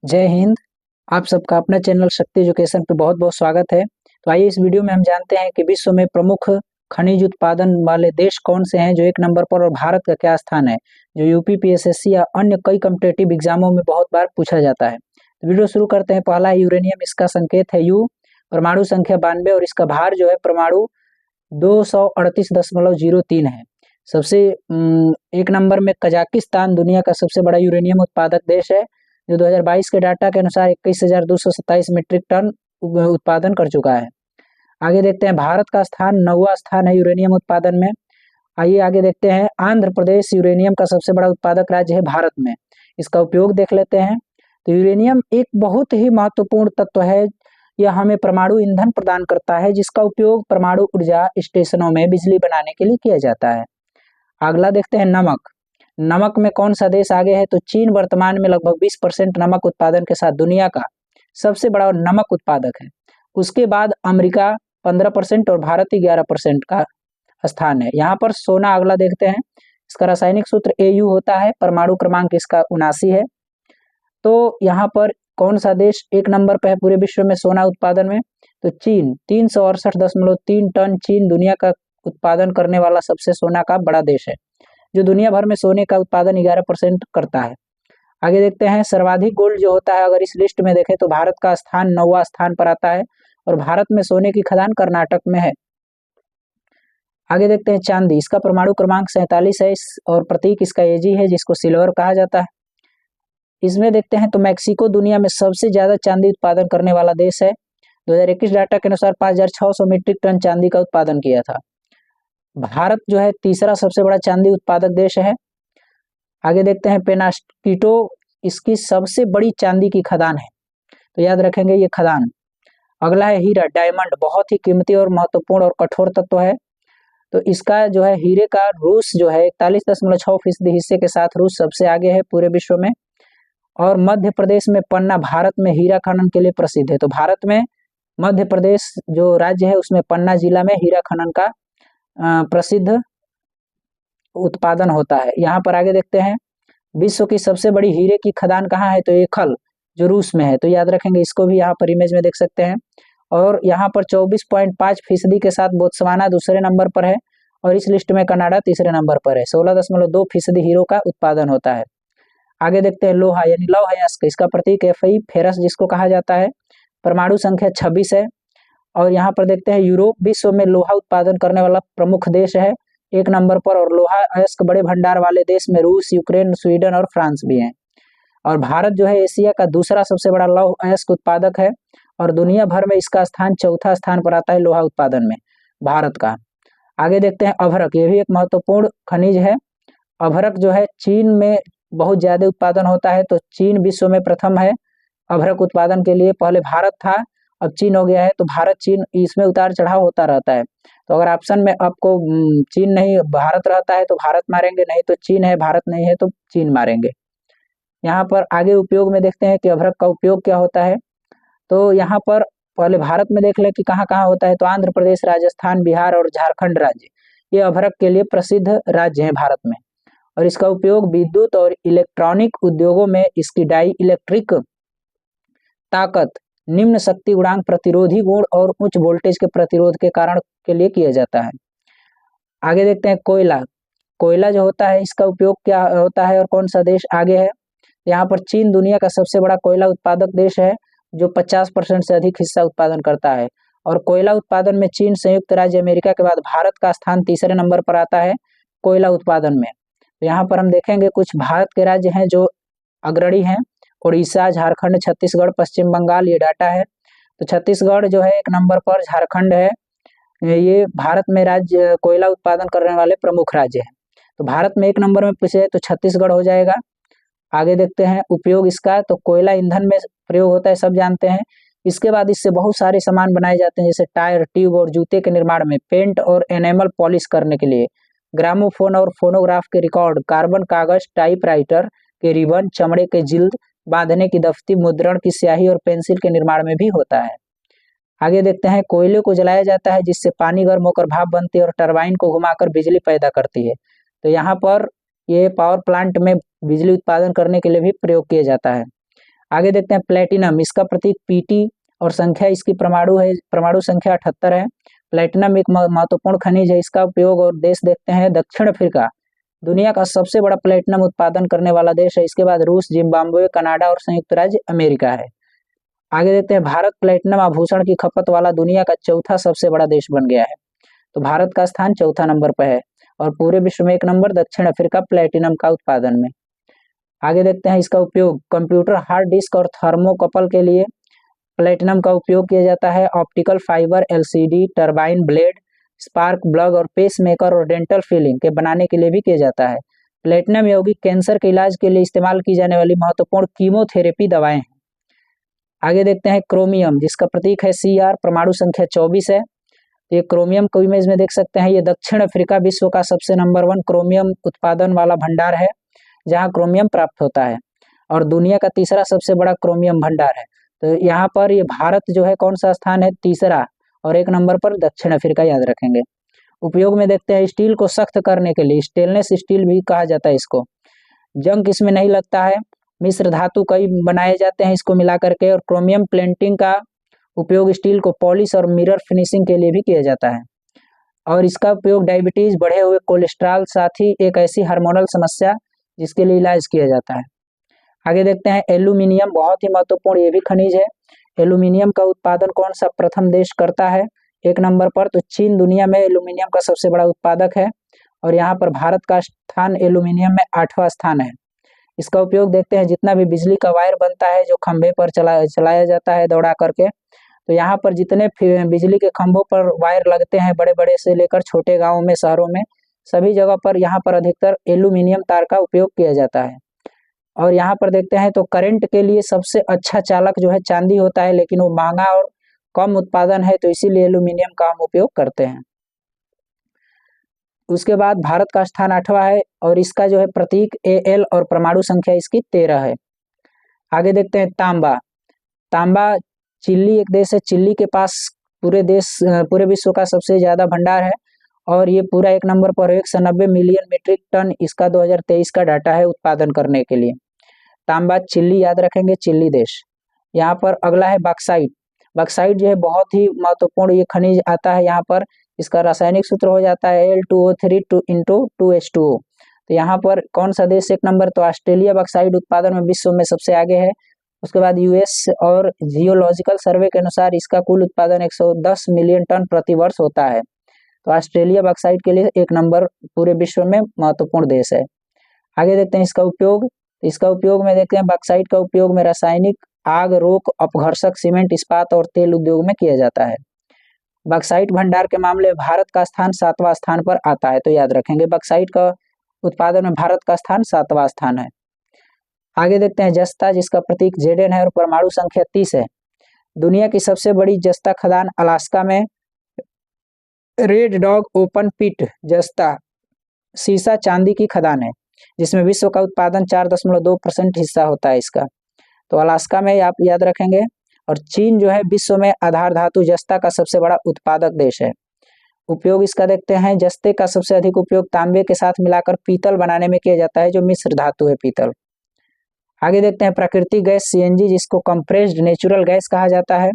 जय हिंद। आप सबका अपना चैनल शक्ति एजुकेशन पे बहुत बहुत स्वागत है। तो आइए इस वीडियो में हम जानते हैं कि विश्व में प्रमुख खनिज उत्पादन वाले देश कौन से हैं जो एक नंबर पर, और भारत का क्या स्थान है, जो यूपी पीएसएससी या अन्य कई कॉम्पिटेटिव एग्जामों में बहुत बार पूछा जाता है। तो वीडियो शुरू करते हैं। पहला है यूरेनियम, इसका संकेत है यू, परमाणु संख्या 92 और इसका भार जो है परमाणु 238.03 है। सबसे एक नंबर में कजाकिस्तान दुनिया का सबसे बड़ा यूरेनियम उत्पादक देश है, जो 2022 के डाटा के अनुसार 21,227 मीट्रिक टन उत्पादन कर चुका है। आगे देखते हैं, भारत का स्थान 9वां स्थान है यूरेनियम उत्पादन में। आइए आगे देखते हैं, आंध्र प्रदेश यूरेनियम का सबसे बड़ा उत्पादक राज्य है भारत में। इसका उपयोग देख लेते हैं। तो यूरेनियम एक बहुत ही महत्वपूर्ण तत्व है। यह हमें परमाणु ईंधन प्रदान करता है, जिसका उपयोग परमाणु ऊर्जा स्टेशनों में बिजली बनाने के लिए किया जाता है। अगला देखते हैं, नमक। नमक में कौन सा देश आगे है? तो चीन वर्तमान में लगभग 20% नमक उत्पादन के साथ दुनिया का सबसे बड़ा नमक उत्पादक है। उसके बाद अमेरिका 15% और भारत 11% का स्थान है। यहाँ पर सोना अगला देखते हैं। इसका रासायनिक सूत्र Au होता है, परमाणु क्रमांक इसका 79 है। तो यहाँ पर कौन सा देश एक नंबर पर है पूरे विश्व में सोना उत्पादन में? तो चीन 368.3 टन। चीन दुनिया का उत्पादन करने वाला सबसे सोना का बड़ा देश है, जो दुनिया भर में सोने का उत्पादन 11% करता है। आगे देखते हैं, सर्वाधिक गोल्ड जो होता है, अगर इस लिस्ट में देखें तो भारत का स्थान 9वां स्थान पर आता है, और भारत में सोने की खदान कर्नाटक में है। आगे देखते हैं, चांदी। इसका परमाणु क्रमांक 47 है और प्रतीक इसका Ag है, जिसको सिल्वर कहा जाता है। इसमें देखते हैं तो मैक्सिको दुनिया में सबसे ज्यादा चांदी उत्पादन करने वाला देश है। 2021 डाटा के अनुसार 5,600 मीट्रिक टन चांदी का उत्पादन किया था। भारत जो है तीसरा सबसे बड़ा चांदी उत्पादक देश है। आगे देखते हैं, पेनास्किटो इसकी सबसे बड़ी चांदी की खदान है, तो याद रखेंगे ये खदान। अगला है हीरा, डायमंड बहुत ही कीमती और महत्वपूर्ण और कठोर तत्व है। तो इसका जो है हीरे का रूस जो है 41.6% हिस्से के साथ रूस सबसे आगे है पूरे विश्व में। और मध्य प्रदेश में पन्ना भारत में हीरा खनन के लिए प्रसिद्ध है। तो भारत में मध्य प्रदेश जो राज्य है उसमें पन्ना जिला में हीरा खनन का प्रसिद्ध उत्पादन होता है। यहाँ पर आगे देखते हैं, विश्व की सबसे बड़ी हीरे की खदान कहाँ है? तो एखल जो रूस में है, तो याद रखेंगे इसको भी। यहाँ पर इमेज में देख सकते हैं। और यहाँ पर 24.5% के साथ बोत्सवाना दूसरे नंबर पर है, और इस लिस्ट में कनाडा तीसरे नंबर पर है। 16.2% हीरो का उत्पादन होता है। आगे देखते हैं, लोहा यानी लौह अयस्क, इसका प्रतीक Fe फेरस जिसको कहा जाता है, परमाणु संख्या 26 है। और यहाँ पर देखते हैं, यूरोप विश्व में लोहा उत्पादन करने वाला प्रमुख देश है एक नंबर पर, और लोहा अयस्क बड़े भंडार वाले देश में रूस, यूक्रेन, स्वीडन और फ्रांस भी हैं। और भारत जो है एशिया का दूसरा सबसे बड़ा लौह अयस्क उत्पादक है, और दुनिया भर में इसका स्थान चौथा स्थान पर आता है लोहा उत्पादन में भारत का। आगे देखते हैं, अभ्रक, ये भी एक महत्वपूर्ण खनिज है। अभ्रक जो है चीन में बहुत ज्यादा उत्पादन होता है, तो चीन विश्व में प्रथम है अभ्रक उत्पादन के लिए। पहले भारत था, अब चीन हो गया है। तो भारत चीन इसमें उतार चढ़ाव होता रहता है। तो अगर ऑप्शन में आपको चीन नहीं भारत रहता है तो भारत मारेंगे, नहीं तो चीन है, भारत नहीं है तो चीन मारेंगे। यहाँ पर आगे उपयोग में देखते हैं कि अभ्रक का उपयोग क्या होता है। तो यहाँ पर पहले भारत में देख ले कि कहाँ कहाँ होता है। तो आंध्र प्रदेश, राजस्थान, बिहार और झारखंड राज्य ये अभ्रक के लिए प्रसिद्ध राज्य हैं भारत में। और इसका उपयोग विद्युत और इलेक्ट्रॉनिक उद्योगों में इसकी डाई इलेक्ट्रिक ताकत, निम्न शक्ति गुणांक, प्रतिरोधी गुण और उच्च वोल्टेज के प्रतिरोध के कारण के लिए किया जाता है। आगे देखते हैं, कोयला। कोयला जो होता है इसका उपयोग क्या होता है और कौन सा देश आगे है? यहाँ पर चीन दुनिया का सबसे बड़ा कोयला उत्पादक देश है, जो 50% से अधिक हिस्सा उत्पादन करता है। और कोयला उत्पादन में चीन, संयुक्त राज्य अमेरिका के बाद भारत का स्थान तीसरे नंबर पर आता है कोयला उत्पादन में। तो यहाँ पर हम देखेंगे कुछ भारत के राज्य हैं जो अग्रणी हैं, उड़ीसा, झारखंड, छत्तीसगढ़, पश्चिम बंगाल, ये डाटा है। तो छत्तीसगढ़ जो है एक नंबर पर, झारखंड है, ये भारत में राज्य कोयला उत्पादन करने वाले प्रमुख राज्य हैं। तो भारत में एक नंबर में पूछे तो छत्तीसगढ़ हो जाएगा। आगे देखते हैं उपयोग इसका। तो कोयला ईंधन में प्रयोग होता है, सब जानते हैं। इसके बाद इससे बहुत सारे सामान बनाए जाते हैं, जैसे टायर, ट्यूब और जूते के निर्माण में, पेंट और एनेमल पॉलिश करने के लिए, ग्रामोफोन और फोनोग्राफ के रिकॉर्ड, कार्बन कागज, टाइपराइटर के रिबन, चमड़े के जिल्द बांधने की दफ्ती, मुद्रण की स्याही और पेंसिल के निर्माण में भी होता है। आगे देखते हैं, कोयले को जलाया जाता है जिससे पानी गर्म होकर भाप बनती है और टरबाइन को घुमाकर बिजली पैदा करती है। तो यहाँ पर ये पावर प्लांट में बिजली उत्पादन करने के लिए भी प्रयोग किया जाता है। आगे देखते हैं प्लेटिनम, इसका प्रतीक Pt और संख्या इसकी परमाणु संख्या 78 है। प्लेटिनम एक महत्वपूर्ण खनिज है, इसका उपयोग और देश देखते हैं दक्षिण अफ्रीका दुनिया का सबसे बड़ा प्लेटिनम उत्पादन करने वाला देश है। इसके बाद रूस, जिम्बाब्वे, कनाडा और संयुक्त राज्य अमेरिका है। आगे देखते हैं भारत प्लेटिनम आभूषण की खपत वाला दुनिया का चौथा सबसे बड़ा देश बन गया है। तो भारत का स्थान चौथा नंबर पर है और पूरे विश्व में 1 नंबर दक्षिण अफ्रीका प्लेटिनम का उत्पादन में। आगे देखते हैं इसका उपयोग कंप्यूटर हार्ड डिस्क और थर्मोकपल के लिए प्लेटिनम का उपयोग किया जाता है। Optical fibre, LCD, turbine blade, spark plug और पेस मेकर और डेंटल फिलिंग के बनाने के लिए भी किया जाता है। प्लेटिनम यौगिक कैंसर के इलाज के लिए इस्तेमाल की जाने वाली महत्वपूर्ण कीमोथेरेपी दवाएं हैं। आगे देखते हैं क्रोमियम, जिसका प्रतीक है Cr, परमाणु संख्या 24 है। ये क्रोमियम को इमेज में देख सकते हैं। ये दक्षिण अफ्रीका विश्व का सबसे नंबर 1 क्रोमियम उत्पादन वाला भंडार है, जहां क्रोमियम प्राप्त होता है और दुनिया का तीसरा सबसे बड़ा क्रोमियम भंडार है। तो यहाँ पर ये भारत जो है कौन सा स्थान है, तीसरा, और 1 नंबर पर दक्षिण अफ्रीका, याद रखेंगे। उपयोग में देखते हैं स्टील को सख्त करने के लिए, स्टेनलेस स्टील भी कहा जाता है इसको। जंग इसमें नहीं लगता है। मिश्र धातु कई बनाए जाते हैं इसको मिला करके। और क्रोमियम प्लेटिंग का उपयोग स्टील को पॉलिश और मिरर फिनिशिंग के लिए भी किया जाता है। और इसका उपयोग डायबिटीज, बढ़े हुए कोलेस्ट्रॉल, साथ ही एक ऐसी हार्मोनल समस्या जिसके लिए इलाज किया जाता है। आगे देखते हैं एल्यूमिनियम, बहुत ही महत्वपूर्ण ये भी खनिज है। एल्यूमिनियम का उत्पादन कौन सा प्रथम देश करता है 1 नंबर पर? तो चीन दुनिया में एल्यूमिनियम का सबसे बड़ा उत्पादक है और यहाँ पर भारत का स्थान एल्यूमिनियम में 8वां स्थान है। इसका उपयोग देखते हैं जितना भी बिजली का वायर बनता है जो खंभे पर चलाया जाता है दौड़ा करके, तो यहाँ पर जितने बिजली के खंभों पर वायर लगते हैं, बड़े बड़े से लेकर छोटे गाँव में, शहरों में, सभी जगह पर यहाँ पर अधिकतर एल्यूमिनियम तार का उपयोग किया जाता है। और यहाँ पर देखते हैं तो करंट के लिए सबसे अच्छा चालक जो है चांदी होता है, लेकिन वो महंगा और कम उत्पादन है, तो इसीलिए एल्यूमिनियम का हम उपयोग करते हैं। उसके बाद भारत का स्थान 8वां है और इसका जो है प्रतीक Al और परमाणु संख्या इसकी 13 है। आगे देखते हैं तांबा। तांबा चिली एक देश है, चिली के पास पूरे विश्व का सबसे ज्यादा भंडार है और ये पूरा 1 नंबर पर 190 मिलियन मीट्रिक टन इसका 2023 का डाटा है उत्पादन करने के लिए। तांबा चिली, याद रखेंगे, चिली देश। यहाँ पर अगला है बॉक्साइट। बॉक्साइट जो है बहुत ही महत्वपूर्ण ये खनिज आता है। यहाँ पर इसका रासायनिक सूत्र हो जाता है Al2O3 2H2O। तो यहाँ पर कौन सा देश 1 नंबर? तो ऑस्ट्रेलिया बॉक्साइट उत्पादन में विश्व में सबसे आगे है। उसके बाद यूएस और जियोलॉजिकल सर्वे के अनुसार इसका कुल उत्पादन 110 मिलियन टन प्रति वर्ष होता है। तो ऑस्ट्रेलिया बॉक्साइट के लिए 1 नंबर पूरे विश्व में महत्वपूर्ण देश है। आगे देखते हैं इसका उपयोग। इसका उपयोग में देखते हैं बॉक्साइट का उपयोग में रासायनिक, आग रोक, अपघर्षक, सीमेंट, इस्पात और तेल उद्योग में किया जाता है। बॉक्साइट भंडार के मामले में भारत का स्थान 7वां स्थान पर आता है, तो याद रखेंगे बॉक्साइट का उत्पादन में भारत का स्थान 7वां स्थान है। आगे देखते हैं जस्ता, जिसका प्रतीक Zn है और परमाणु संख्या 30 है। दुनिया की सबसे बड़ी जस्ता खदान अलास्का में रेड डॉग ओपन पिट जस्ता सीसा चांदी की खदान है, जिसमें विश्व का उत्पादन 4.2% हिस्सा होता है इसका। तो अलास्का में आप याद रखेंगे। और चीन जो है विश्व में आधार धातु जस्ता का सबसे बड़ा उत्पादक देश है। उपयोग इसका देखते हैं, जस्ते का सबसे अधिक उपयोग तांबे के साथ मिलाकर पीतल बनाने में किया जाता है, जो मिश्र धातु है पीतल। आगे देखते हैं प्राकृतिक गैस CNG, जिसको कंप्रेस्ड नेचुरल गैस कहा जाता है।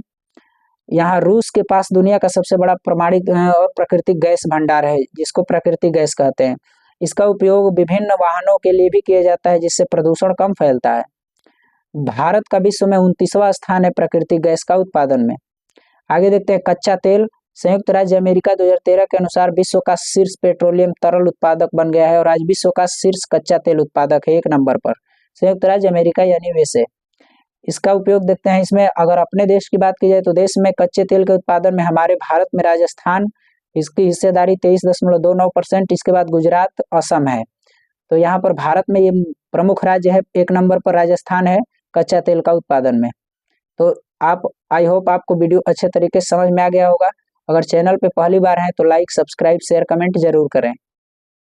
यहाँ रूस के पास दुनिया का सबसे बड़ा प्रमाणिक और प्राकृतिक गैस भंडार है, जिसको प्राकृतिक गैस कहते हैं। इसका उपयोग विभिन्न वाहनों के लिए भी किया जाता है, जिससे प्रदूषण कम फैलता है। भारत का विश्व में 29वां स्थान है प्राकृतिक गैस का उत्पादन में। आगे देखते हैं कच्चा तेल। संयुक्त राज्य अमेरिका 2013 के अनुसार विश्व का शीर्ष पेट्रोलियम तरल उत्पादक बन गया है और आज विश्व का शीर्ष कच्चा तेल उत्पादक है 1 नंबर पर, संयुक्त राज्य अमेरिका यानी USA। इसका उपयोग देखते हैं इसमें। अगर अपने देश की बात की जाए तो देश में कच्चे तेल के उत्पादन में हमारे भारत में राजस्थान, इसकी हिस्सेदारी 23.29%। इसके बाद गुजरात, असम है। तो यहाँ पर भारत में ये प्रमुख राज्य है, 1 नंबर पर राजस्थान है कच्चा तेल का उत्पादन में। तो आई होप आपको वीडियो अच्छे तरीके से समझ में आ गया होगा। अगर चैनल पे पहली बार है तो लाइक, सब्सक्राइब, शेयर, कमेंट जरूर करें।